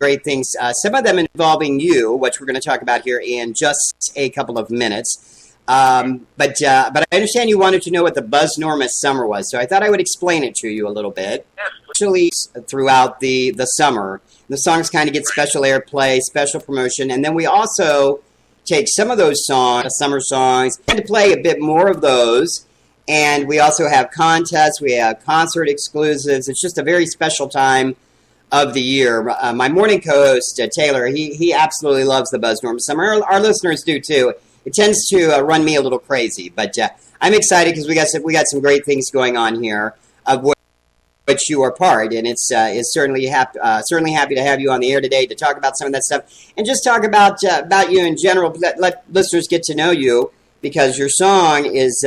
great things, some of them involving you, which we're going to talk about here in just a couple of minutes. But I understand you wanted to know what the Buzznormous Summer was, so I thought I would explain it to you a little bit. Actually, throughout the summer, the songs kind of get special airplay, special promotion, and then we also take some of those songs, summer songs, and to play a bit more of those. And we also have contests, we have concert exclusives. It's just a very special time of the year. My morning co-host, Taylor, he absolutely loves the Buzznormous Summer. Our listeners do too. It tends to run me a little crazy, but I'm excited because we got some great things going on here, of which you are part, and it's certainly happy to have you on the air today to talk about some of that stuff and just talk about you in general. Let listeners get to know you, because your song is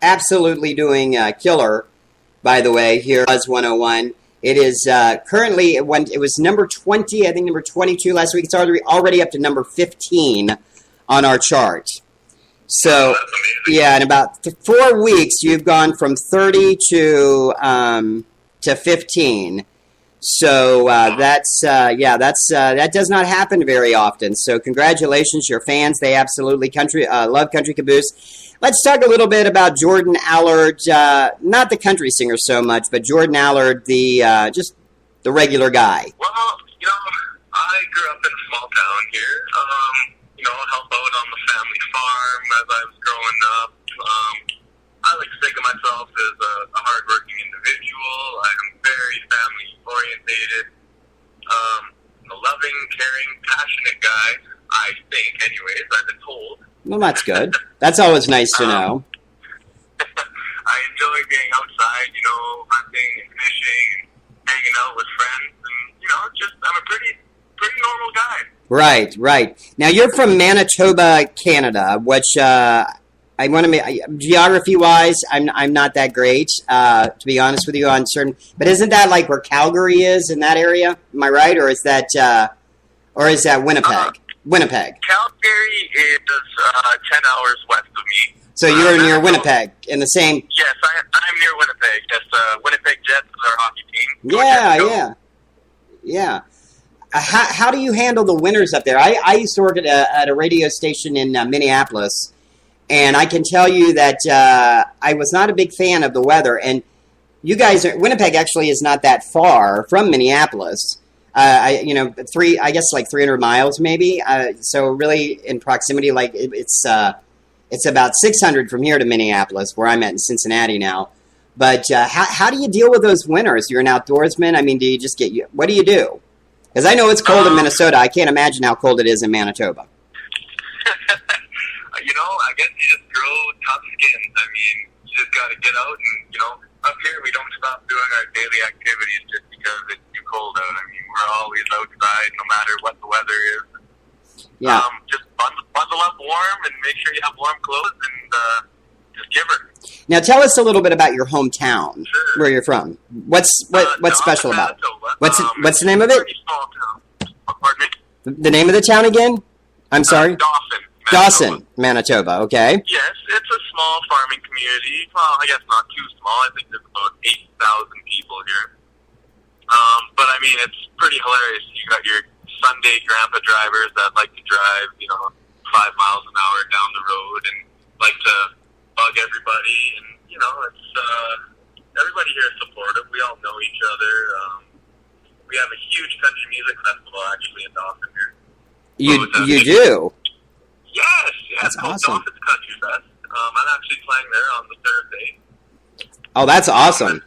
absolutely doing killer. By the way, here Buzz 101. It is currently, it was number 20, I think number 22 last week. It's already up to number 15 on our chart. So, yeah, in about 4 weeks, you've gone from 30 to 15. So that does not happen very often. So congratulations, your fans. They absolutely love Country Caboose. Let's talk a little bit about Jordan Allard, not the country singer so much, but Jordan Allard, just the regular guy. Well, I grew up in a small town here. Help out on the family farm as I was growing up. I like to think of myself as a hardworking individual. I'm very family-orientated. A loving, caring, passionate guy, I think, anyways. I've been told. Well, that's good. That's always nice to know. I enjoy being outside, hunting and fishing, hanging out with friends, and, I'm a pretty normal guy. Right. Now, you're from Manitoba, Canada, which I want to make, geography-wise, I'm not that great, to be honest with you, on certain, but isn't that like where Calgary is, in that area? Am I right? Or is that Winnipeg? Winnipeg. Calgary is 10 hours west of me. So you're near Winnipeg, in the same... Yes, I'm near Winnipeg. Yes, Winnipeg Jets is our hockey team. Yeah. How do you handle the winters up there? I used to work at a radio station in Minneapolis, and I can tell you that I was not a big fan of the weather. And you guys, Winnipeg actually is not that far from Minneapolis. I guess like 300 miles maybe. So really in proximity, like it's about 600 from here to Minneapolis, where I'm at in Cincinnati now. But how do you deal with those winters? You're an outdoorsman. I mean, do you just what do you do? Because I know it's cold in Minnesota. I can't imagine how cold it is in Manitoba. I guess you just grow tough skins. I mean, you just got to get out and, up here we don't stop doing our daily activities just because it's too cold out. I mean, we're always outside no matter what the weather is. Yeah. Just bundle up warm and make sure you have warm clothes and just give her. Now tell us a little bit about your hometown, Sure. where you're from. What's special about it? What's the name of it? Pretty small town. Pardon me? The name of the town again? I'm sorry? Dawson, Manitoba, okay. Yes, it's a small farming community. Well, I guess not too small. I think there's about 8,000 people here. But I mean, it's pretty hilarious. You got your Sunday grandpa drivers that like to drive, 5 miles an hour down the road and like to bug everybody. And, it's, everybody here is supportive. We all know each other. We have a huge country music festival actually in Dawson here. You do? Yes. That's awesome. Dawson's Country Fest. I'm actually playing there on the Thursday. Oh, that's awesome.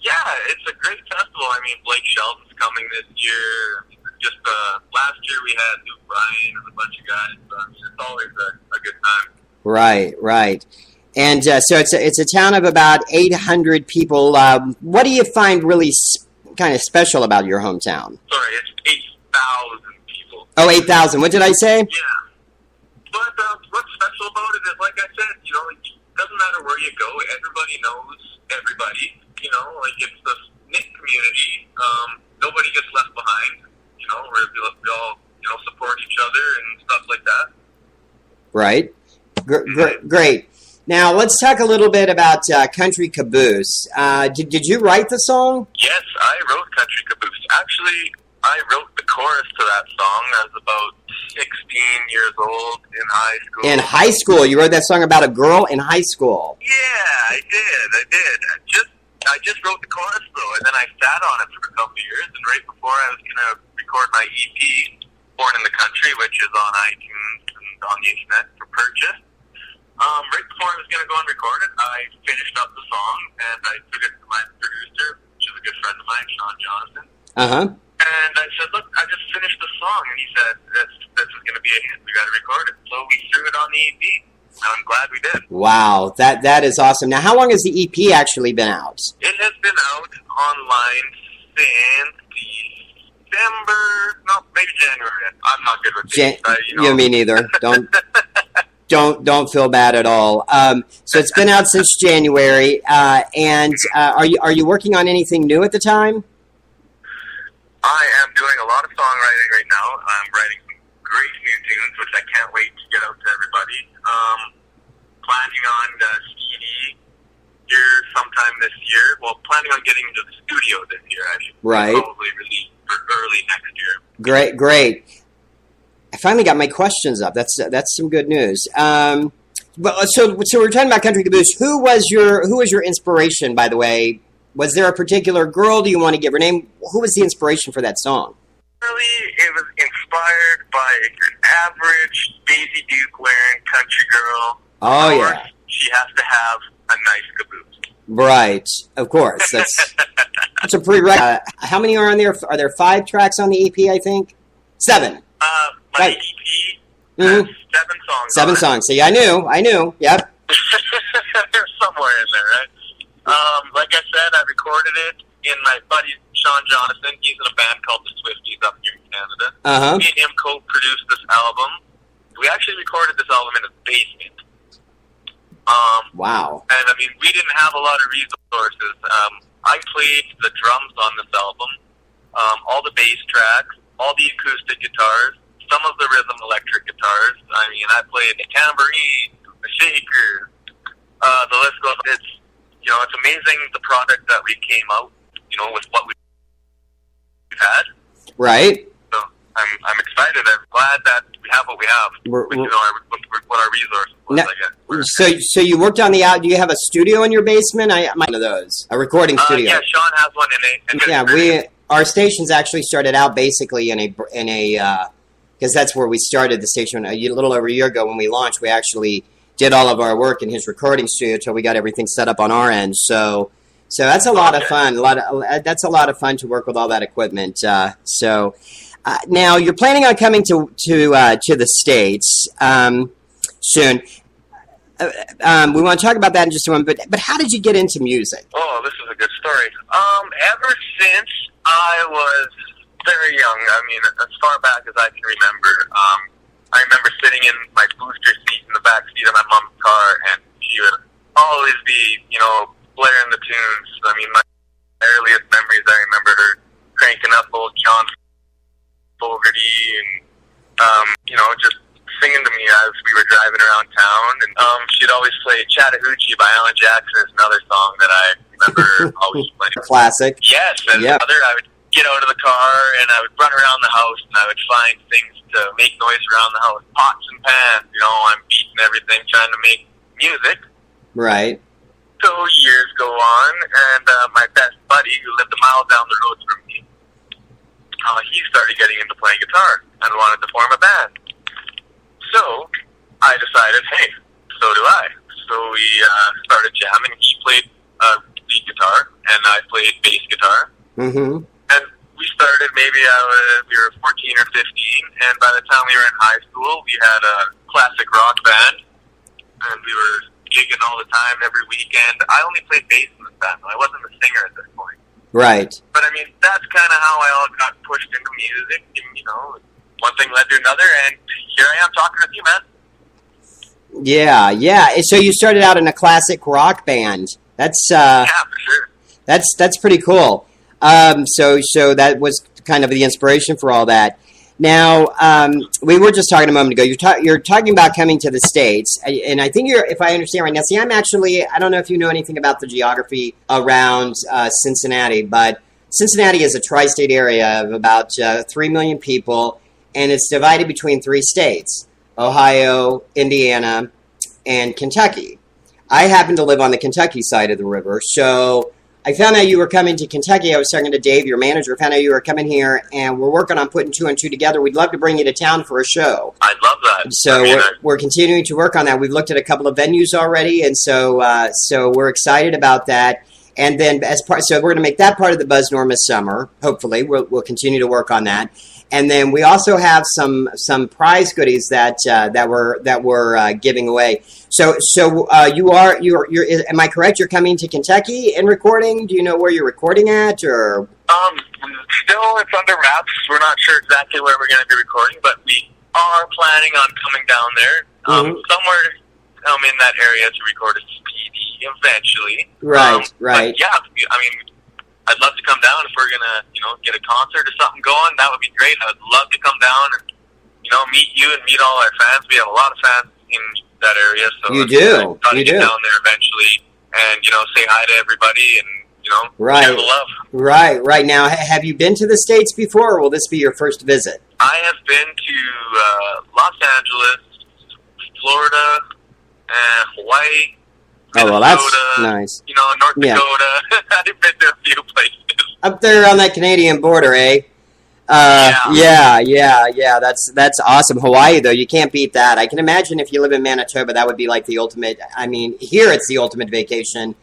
Yeah, it's a great festival. I mean, Blake Shelton's coming this year. Just last year we had Luke Bryan and a bunch of guys. So it's always a good time. Right. And so it's a town of about 800 people. What do you find really kind of special about your hometown? Sorry, it's 8,000 people. Oh, 8,000. What did I say? Yeah. But what's special about it is, like I said, it doesn't matter where you go. Everybody knows everybody. It's this knit community. Nobody gets left behind. We all, support each other and stuff like that. Right. Great. Now, let's talk a little bit about Country Caboose. Did you write the song? Yes, I wrote Country Caboose. Actually, I wrote the chorus to that song. I was about 16 years old in high school. In high school? You wrote that song about a girl in high school? Yeah, I did. I just wrote the chorus, though, and then I sat on it for a couple of years, and right before I was going to record my EP, Born in the Country, which is on iTunes and on the internet for purchase, right before I was going to go and record it, I finished up the song, and I took it to my producer, which is a good friend of mine, Sean Jonathan. Uh-huh. And I said, look, I just finished the song. And he said, this is going to be a hit. We got to record it. So we threw it on the EP. And I'm glad we did. Wow, that is awesome. Now, how long has the EP actually been out? It has been out online since December, no, maybe January. I'm not good with dates. Yeah, me neither. Don't feel bad at all. So it's been out since January. And are you working on anything new at the time? I am doing a lot of songwriting right now. I'm writing some great new tunes, which I can't wait to get out to everybody. Planning on CD here sometime this year. Well, planning on getting into the studio this year. I should probably release for early next year. Great. I finally got my questions up. That's some good news. But so we're talking about Country Caboose. Who was your inspiration, by the way? Was there a particular girl? Do you want to give her name? Who was the inspiration for that song? Really, it was inspired by an average Daisy Duke wearing country girl. Oh, yeah. She has to have a nice caboose. Right, of course. That's a prerequisite. How many are on there? Are there 5 tracks on the EP, I think? 7. My EP has 7 songs. 7 songs. See, I knew. Yep. There's somewhere in there, right? Like I said, I recorded it in my buddy Sean Jonathan. He's in a band called the Swifties up here in Canada. Uh-huh. Me and him co-produced this album. We actually recorded this album in his basement. Wow. And, I mean, we didn't have a lot of resources. I played the drums on this album, all the bass tracks, all the acoustic guitars, some of the rhythm electric guitars. I mean, I played the tambourine, the shaker, the list goes. It's amazing the product that we came out, with what we've had. Right. So I'm excited. I'm glad that we have what we have. What our resources was, now, I guess. So you worked on do you have a studio in your basement? I might one of those. A recording studio. Yeah, Sean has one in our stations actually started out basically in a because that's where we started the station a little over a year ago when we launched. We actually did all of our work in his recording studio until we got everything set up on our end. So that's a lot of fun. That's a lot of fun to work with all that equipment. Now you're planning on coming to the States soon. We want to talk about that in just a moment. But how did you get into music? Oh, this is a good story. Ever since I was very young, I mean, as far back as I can remember, I remember sitting in my booster seat in the back seat of my mom's car, and she would always be, blaring the tunes. I mean, my earliest memories, I remember her cranking up old John Fogerty and, just singing to me as we were driving around town. And she'd always play Chattahoochee by Alan Jackson is another song that I remember always playing. Classic. Yes, and I would get out of the car and I would run around the house and I would find things to make noise around the house. Pots and pans, I'm beating everything, trying to make music. Right. So years go on, and my best buddy, who lived a mile down the road from me, he started getting into playing guitar and wanted to form a band. So I decided, hey, so do I. So we started jamming. He played lead guitar, and I played bass guitar. Mm-hmm. And we started maybe we were 14 or 15, and by the time we were in high school, we had a classic rock band, and we were gigging all the time every weekend. I only played bass in the band. I wasn't a singer at this point. Right. But I mean, that's kind of how I all got pushed into music, and one thing led to another, and here I am talking with you, man. Yeah. So you started out in a classic rock band. That's yeah, for sure. That's pretty cool. So that was kind of the inspiration for all that. Now, we were just talking a moment ago. You're talking about coming to the States, and I think if I understand right now. See, I don't know if you know anything about the geography around Cincinnati, but Cincinnati is a tri-state area of about 3 million people, and it's divided between 3 states, Ohio, Indiana, and Kentucky. I happen to live on the Kentucky side of the river, so I found out you were coming to Kentucky. I was talking to Dave, your manager, found out you were coming here, and we're working on putting 2 and 2 together. We'd love to bring you to town for a show. I'd love that. So we're continuing to work on that. We've looked at a couple of venues already, and so we're excited about that. And then so we're going to make that part of the Buzz Normus Summer. Hopefully, we'll continue to work on that. And then we also have some prize goodies that we're giving away. So you're am I correct? You're coming to Kentucky and recording? Do you know where you're recording at, or? Still it's under wraps. We're not sure exactly where we're going to be recording, but we are planning on coming down there somewhere in that area to record a CD eventually. Right. But yeah, I mean, I'd love to come down if we're gonna, get a concert or something going. That would be great. I'd love to come down and, meet you and meet all our fans. We have a lot of fans in that area, so you do. Try to get down there eventually, and say hi to everybody, and share the love. Right. Now, have you been to the States before, or will this be your first visit? I have been to Los Angeles, Florida, and Hawaii. Minnesota, well, that's nice. North Dakota. I've been to a few places. Up there on that Canadian border, eh? Yeah. That's awesome. Hawaii, though, you can't beat that. I can imagine if you live in Manitoba, that would be like the ultimate. I mean, here it's the ultimate vacation,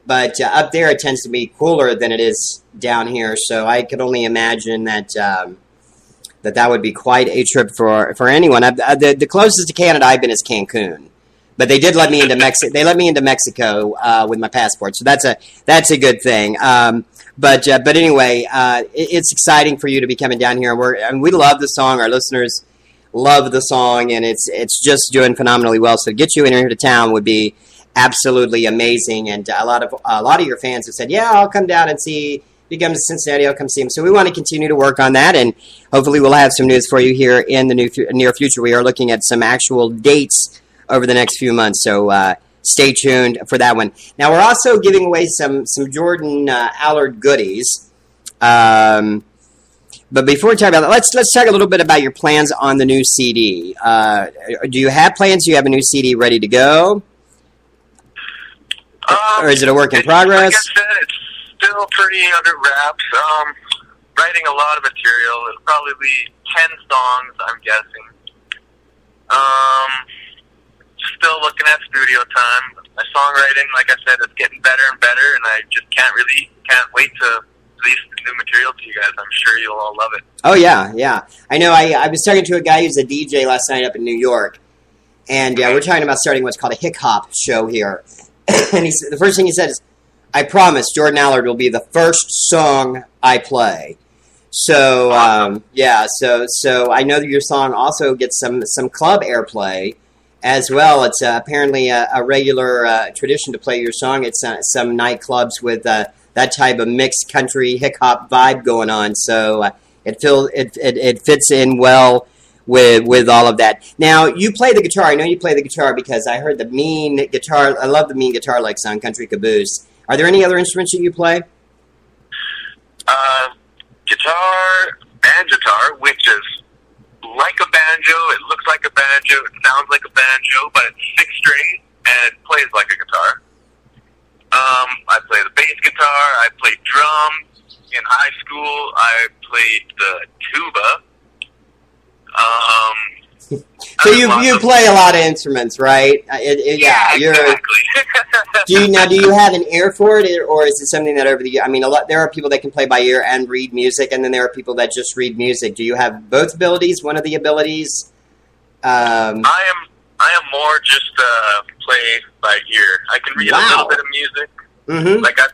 but up there it tends to be cooler than it is down here. So I could only imagine that that would be quite a trip for anyone. The closest to Canada I've been is Cancun. But they did let me into Mexico. They let me into Mexico with my passport, so that's a good thing. But anyway, it's exciting for you to be coming down here, and we love the song. Our listeners love the song, and it's just doing phenomenally well. So to get you in here to town would be absolutely amazing. And a lot of your fans have said, "Yeah, I'll come down and see." If you come to Cincinnati, I'll come see him. So we want to continue to work on that, and hopefully we'll have some news for you here in the near future. We are looking at some actual dates over the next few months, so stay tuned for that one. Now, we're also giving away some Jordan Allard goodies. But before we talk about that, let's talk a little bit about your plans on the new CD. Do you have plans? Do you have a new CD ready to go? Or is it a work in progress? Like I said, it's still pretty under wraps. Writing a lot of material. It'll probably be 10 songs, I'm guessing. Still looking at studio time. My songwriting, like I said, is getting better and better, and I just can't wait to release the new material to you guys. I'm sure you'll all love it. Oh, yeah. I know I was talking to a guy who's a DJ last night up in New York, and we're talking about starting what's called a hip-hop show here. And the first thing he said is, I promise Jordan Allard will be the first song I play. So, so I know that your song also gets some club airplay as well. It's apparently a regular tradition to play your song at some nightclubs with that type of mixed country hip hop vibe going on. So it fits in well with all of that. Now, you play the guitar. I know you play the guitar because I heard the mean guitar. I love the mean guitar licks on Country Caboose. Are there any other instruments that you play? Guitar, banjo, which is like a banjo. It looks like a banjo. It sounds like a banjo, but it's 6 string and it plays like a guitar. I play the bass guitar. I played drums in high school. I played the tuba. So you play a lot of instruments, right? Exactly. Do you have an ear for it, or is it something that over the year? I mean, there are people that can play by ear and read music, and then there are people that just read music. Do you have both abilities? One of the abilities? I am more just play by ear. I can read a little bit of music. Mm-hmm. Like I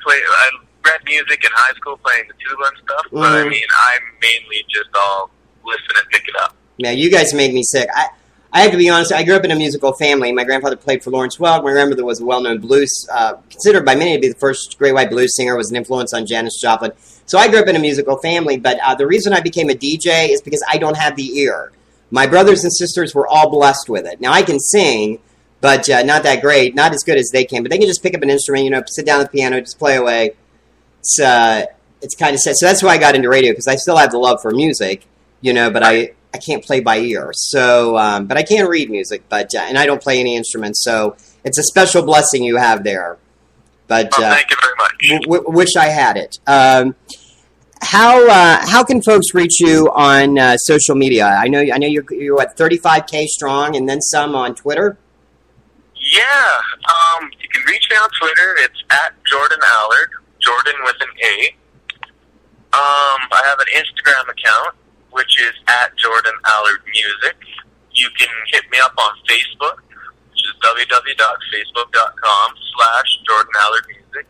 read music in high school playing the tuba and stuff, but I mean, I'm mainly just all listen and pick it up. Yeah, you guys make me sick. I have to be honest, I grew up in a musical family. My grandfather played for Lawrence Welk. My grandmother was a well-known blues, considered by many to be the first great white blues singer, was an influence on Janis Joplin. So I grew up in a musical family, but the reason I became a DJ is because I don't have the ear. My brothers and sisters were all blessed with it. Now, I can sing, but not that great, not as good as they can. But they can just pick up an instrument, sit down at the piano, just play away. it's kind of sad. So that's why I got into radio, because I still have the love for music, but I can't play by ear. So, but I can read music, and I don't play any instruments. So it's a special blessing you have there. But thank you very much. Wish I had it. How can folks reach you on social media? I know you're what, 35K strong, and then some on Twitter. Yeah, you can reach me on Twitter. It's at Jordan Allard, Jordan with an A. I have an Instagram account, which is at Jordan Allard Music. You can hit me up on Facebook, which is www.facebook.com/Jordan Allard Music.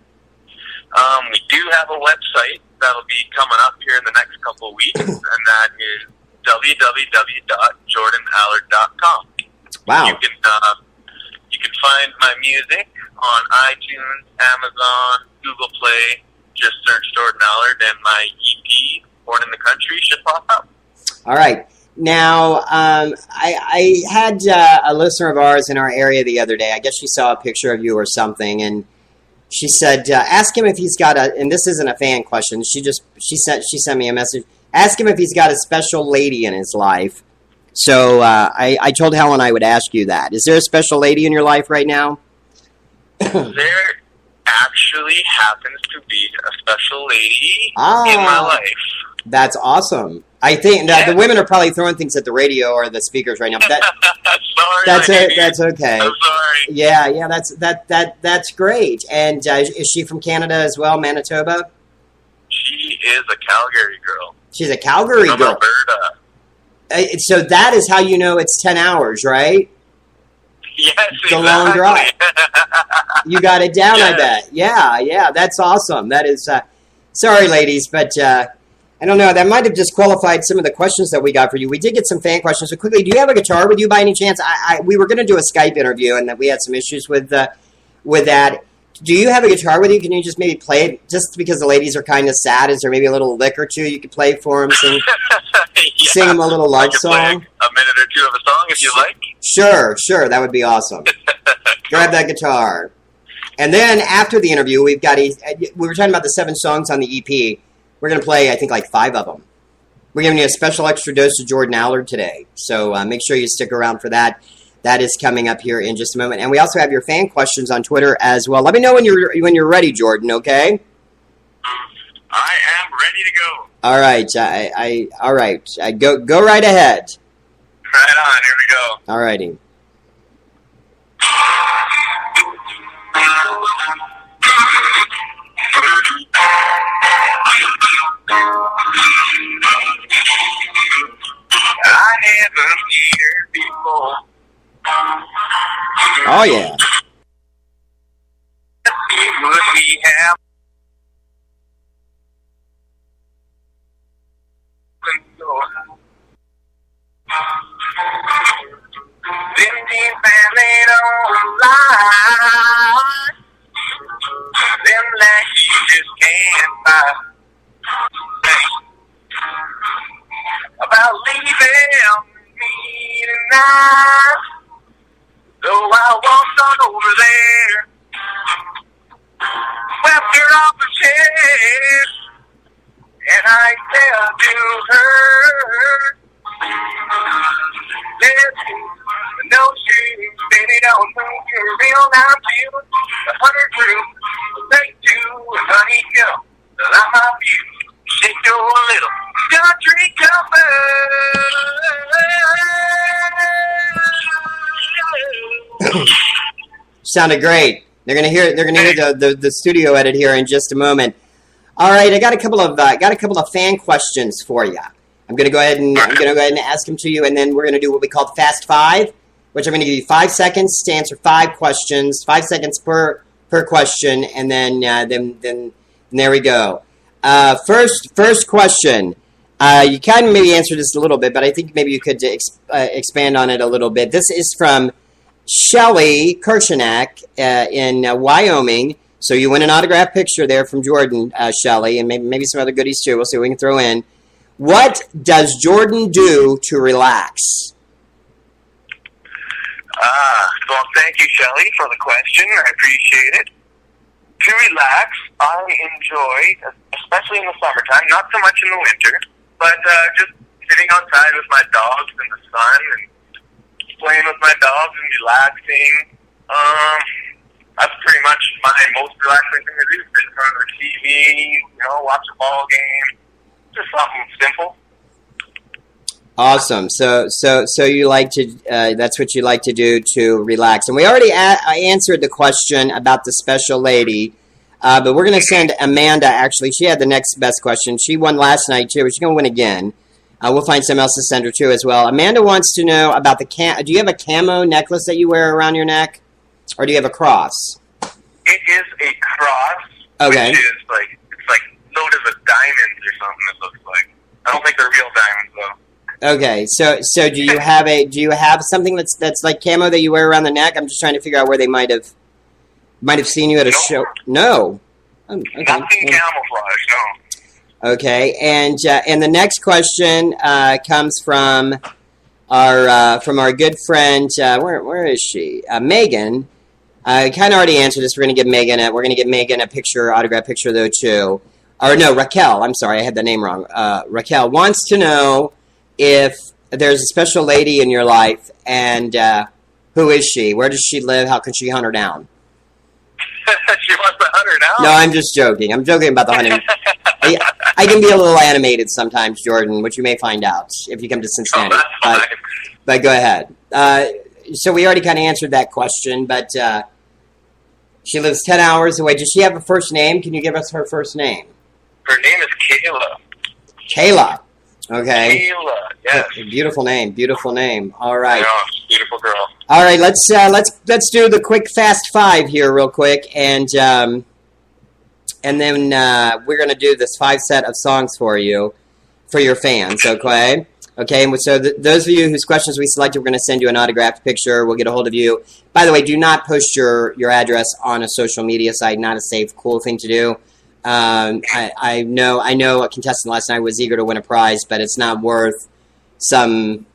We do have a website that'll be coming up here in the next couple of weeks, and that is www.jordanallard.com. Wow. You can find my music on iTunes, Amazon, Google Play. Just search Jordan Allard, and my EP, Born in the Country, should pop up. All right. Now, I had a listener of ours in our area the other day. I guess she saw a picture of you or something, and she said, ask him if he's got and this isn't a fan question. She sent me a message. Ask him if he's got a special lady in his life. So I told Helen I would ask you that. Is there a special lady in your life right now? There actually happens to be a special lady in my life. That's awesome. I think that the women are probably throwing things at the radio or the speakers right now. But that's okay. I'm sorry. Yeah, that's great. And is she from Canada as well, Manitoba? She is a Calgary girl. She's a Calgary girl. Alberta. So that is how you know it's 10 hours, right? Yes, it's a long drive. You got it down, I bet. Yeah, that's awesome. That is, sorry, ladies, but I don't know. That might have disqualified some of the questions that we got for you. We did get some fan questions. So quickly, do you have a guitar with you by any chance? We were going to do a Skype interview, and we had some issues with that. Do you have a guitar with you? Can you just maybe play it? Just because the ladies are kind of sad, is there maybe a little lick or two you could play for them? Sing them a little love song? A minute or two of a song if you like. Sure. That would be awesome. Grab that guitar. And then after the interview, we were talking about the 7 songs on the EP. We're going to play, I think, like 5 of them. We're giving you a special extra dose of Jordan Allard today. So make sure you stick around for that. That is coming up here in just a moment. And we also have your fan questions on Twitter as well. Let me know when you're ready, Jordan, okay? I am ready to go. All right. All right. Go right ahead. Right on. Here we go. All righty. I haven't seen her before. Oh, yeah. See what we have. 15 family online. Them like you just can't buy. About leaving me tonight. So I walked on over there, swept her off her chest, and I said to her, no shoes, baby, don't move, you're a real nice view, 100 proof, take 2, honey, go, I'm my view, shake your little country cover. Sounded great. They're gonna hear the studio edit here in just a moment. All right, I got a couple of fan questions for you. I'm gonna go ahead and ask them to you, and then we're gonna do what we call Fast 5, which I'm gonna give you 5 seconds to answer 5 questions, 5 seconds per question, and then there we go. First question. You kind of maybe answered this a little bit, but I think maybe you could expand on it a little bit. This is from Shelley Kirshenak in Wyoming. So you win an autographed picture there from Jordan, Shelley, and maybe some other goodies too. We'll see what we can throw in. What does Jordan do to relax? Well, thank you, Shelley, for the question. I appreciate it. To relax, I enjoy, especially in the summertime, not so much in the winter, but just sitting outside with my dogs in the sun and playing with my dogs and relaxing. That's pretty much my most relaxing thing to do. Sit in front of the TV, watch a ball game. Just something simple. Awesome. So you like to, that's what you like to do to relax. And we already answered the question about the special lady, but we're going to send Amanda, actually. She had the next best question. She won last night, too, but she's going to win again. We'll find someone else to send her to as well. Amanda wants to know about the do you have a camo necklace that you wear around your neck? Or do you have a cross? It is a cross, okay. Which is it's loaded with diamonds or something, it looks like. I don't think they're real diamonds, though. Okay, so do you have something that's like camo that you wear around the neck? I'm just trying to figure out where they might have seen you at a show. No. Okay. Nothing camouflage, no. Okay, and the next question comes from our good friend. Where is she? Megan. I kind of already answered this. We're going to give Megan a picture, autograph picture though too. Or no, Raquel. I'm sorry, I had the name wrong. Raquel wants to know if there's a special lady in your life, and who is she? Where does she live? How can she hunt her down? She wants to hunt her down? No, I'm just joking. I'm joking about the hunting. I can be a little animated sometimes, Jordan, which you may find out if you come to Cincinnati. But go ahead. So we already kind of answered that question, but she lives 10 hours away. Does she have a first name? Can you give us her first name? Her name is Kayla. Kayla. Okay. Kayla, yes. Beautiful name. All right. Yeah, beautiful girl. All right, let's do the quick fast five here real quick, and then we're gonna do this 5 set of songs for you, for your fans. Okay. Okay, and so those of you whose questions we selected, we're going to send you an autographed picture. We'll get a hold of you. By the way, do not push your address on a social media site. Not a safe, cool thing to do. I know a contestant last night was eager to win a prize, but it's not worth some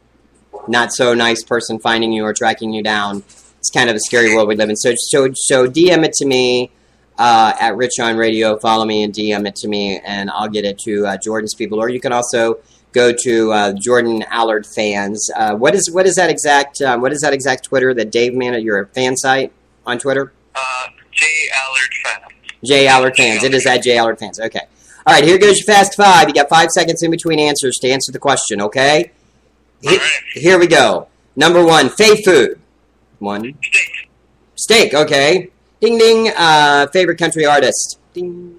not so nice person finding you or tracking you down. It's kind of a scary world we live in. So DM it to me at Rich on Radio. Follow me and DM it to me, and I'll get it to Jordan's people. Or you can also go to Jordan Allard Fans. What is that exact Twitter that Dave man your fan site on Twitter? J Allard Fans. J Allard Fans. It is at J Allard Fans. Okay. All right. Here goes your fast five. You got 5 seconds in between answers to answer the question. Okay. Here we go. Number 1, fave food. 1. Steak. Okay. Ding ding. Favorite country artist. Ding.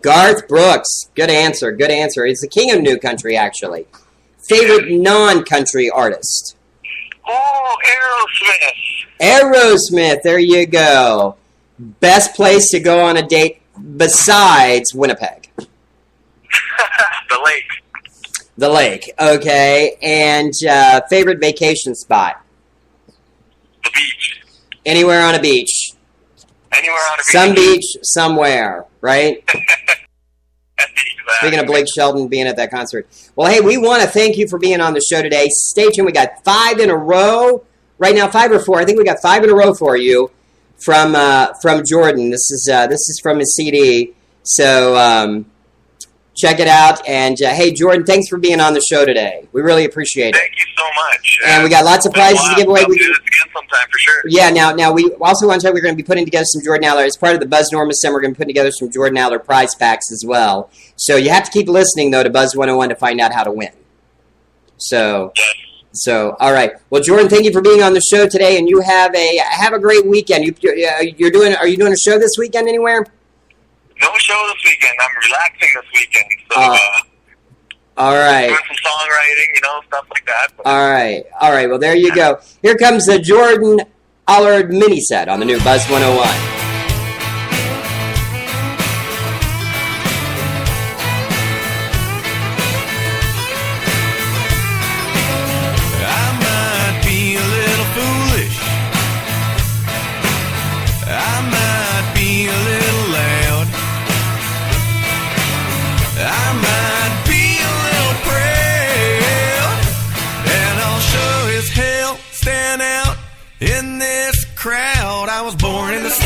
Garth Brooks. Good answer. He's the king of new country, actually. Favorite non-country artist? Oh, Aerosmith. There you go. Best place to go on a date besides Winnipeg? The lake. Okay. And favorite vacation spot? The beach. Anywhere on a beach. Some beach, somewhere, right? Speaking of Blake Shelton being at that concert. Well, hey, we want to thank you for being on the show today. Stay tuned. We got 5 in a row. Right now, 5 or 4. I think we got 5 in a row for you from Jordan. This is from his CD. So check it out. And hey, Jordan, thanks for being on the show today. We really appreciate it. Thank you so much. And we got lots of prizes to give away. We'll do this again sometime for sure. Yeah, now we also want to tell you we're going to be putting together some Jordan Allard. As part of the Buzz Norma Summer, we're going to be putting together some Jordan Allard prize packs as well. So you have to keep listening, though, to Buzz 101 to find out how to win. So all right. Well, Jordan, thank you for being on the show today, and you have a great weekend. Are you doing a show this weekend anywhere? No show this weekend. I'm relaxing this weekend. So, all right. Doing some songwriting, stuff like that. But. All right. Well, there you go. Here comes the Jordan Allard mini set on the new Buzz 101. Crowd. I was born in the steps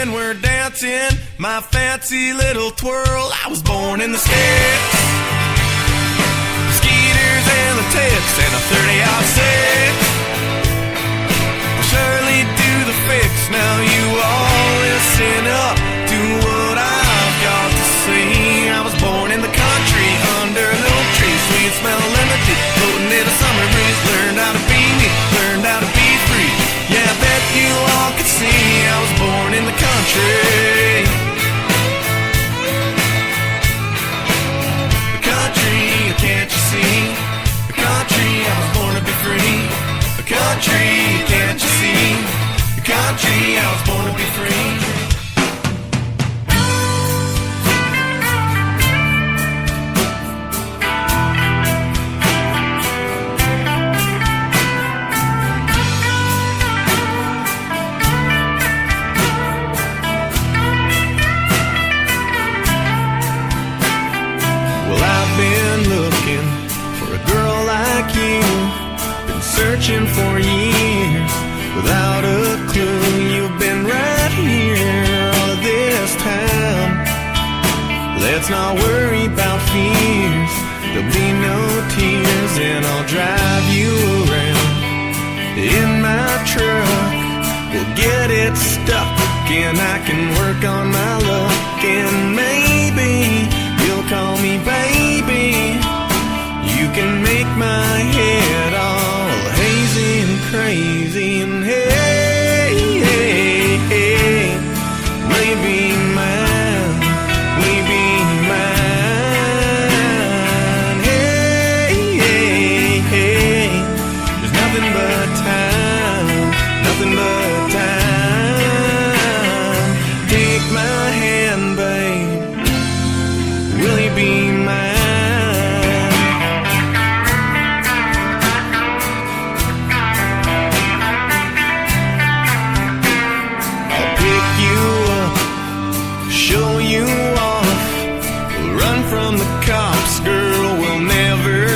women were dancing my fancy little twirl. I was born in the sticks, skeeters and the ticks, and a 30-06. Surely do the fix. Now you all listen up to what I've got to say. I was born in the country under an oak tree, sweet smell of lemon tea, floating in a summer breeze. Learned how to be me, learned how to be free. Yeah, I bet you all could see I was born in the country. The country, can't you see? The country, I was born to be free. The country, can't you see? The country, I was born to be free. Searching for years without a clue. You've been right here all of this time. Let's not worry about fears. There'll be no tears, and I'll drive you around in my truck. We'll get it stuck, and I can work on my luck, and maybe you'll call me baby. You can make my head all hazy and crazy, and hey, hey, hey, will you be mine? Will you be mine? Hey, hey, hey, there's nothing but time, nothing but time. Take my hand, babe, will you be mine?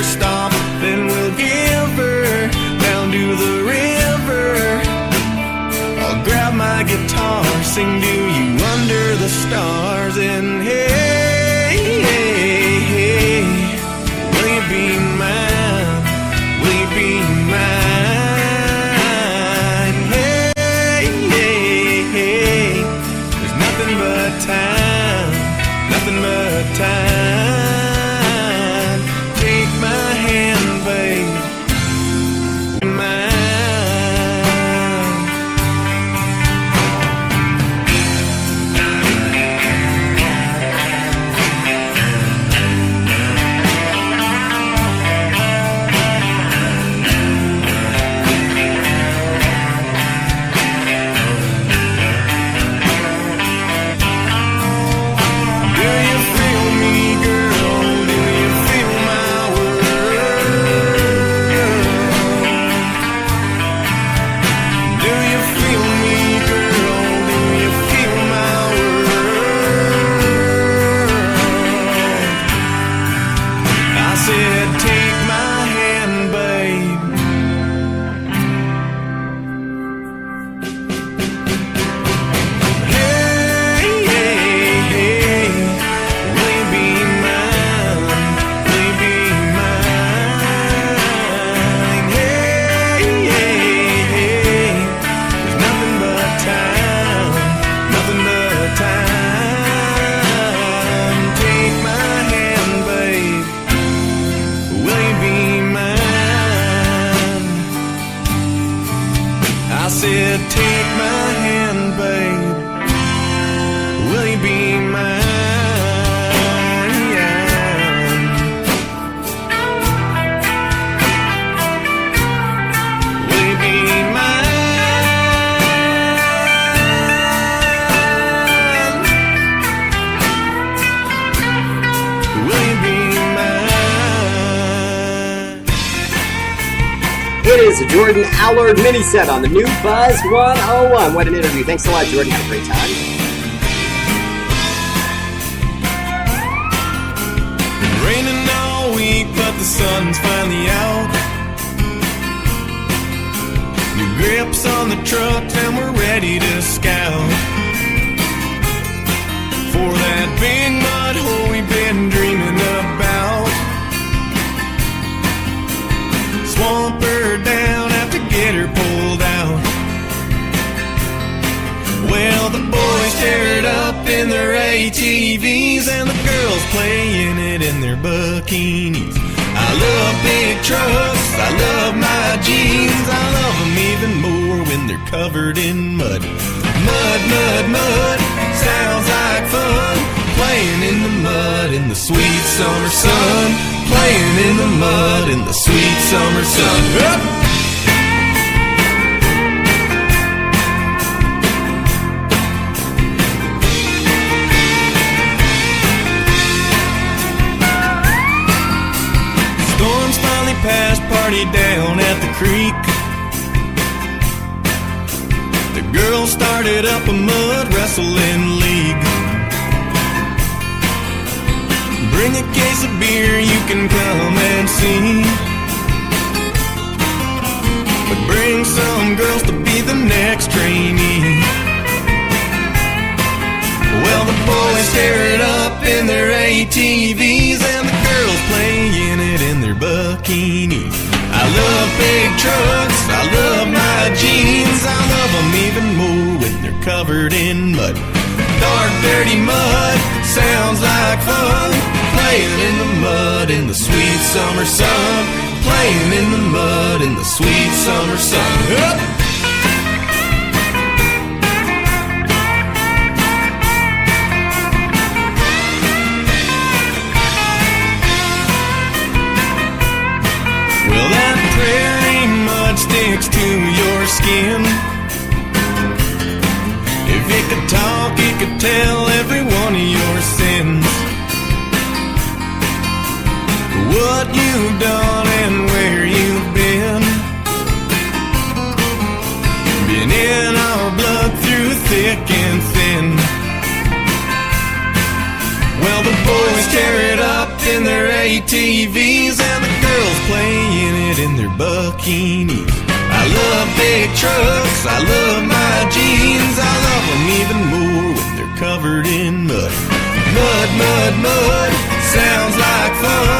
Stop, then we'll give her down to the river. I'll grab my guitar, sing to you under the stars, and hey, hey, hey, will you be mine? Will you be mine? Hey, hey, hey, there's nothing but time, nothing but time. It is a Jordan Allard mini set on the new Buzz 101. What an interview. Thanks a lot, Jordan. Had a great time. Been raining all week, but the sun's finally out. New grips on the truck, and we're ready to scout. in their ATVs, and the girls playing it in their bikinis. I love big trucks, I love my jeans, I love them even more when they're covered in mud. Mud, mud, mud, sounds like fun. Playing in the mud in the sweet summer sun. Playing in the mud in the sweet summer sun. Up! Storms finally passed, party down at the creek. The girls started up a mud wrestling league. Bring a case of beer, you can come and see. But bring some girls to be the next trainee. Well, the boys tear it up in their ATVs, and the girls playing it in their bikinis. I love big trucks, I love my jeans, I love them even more when they're covered in mud. Dark, dirty mud, sounds like fun. Playing in the mud in the sweet summer sun. Playing in the mud in the sweet summer sun. Up! Well, that prairie mud sticks to your skin. If it could talk, it could tell every one of your sins. What you've done and where you've been. Been in our blood through thick and thin. Well, the boys tear it up in their ATVs, and the girls playing it in their bikinis. I love big trucks, I love my jeans, I love them even more when they're covered in mud. Mud, mud, mud, sounds like fun.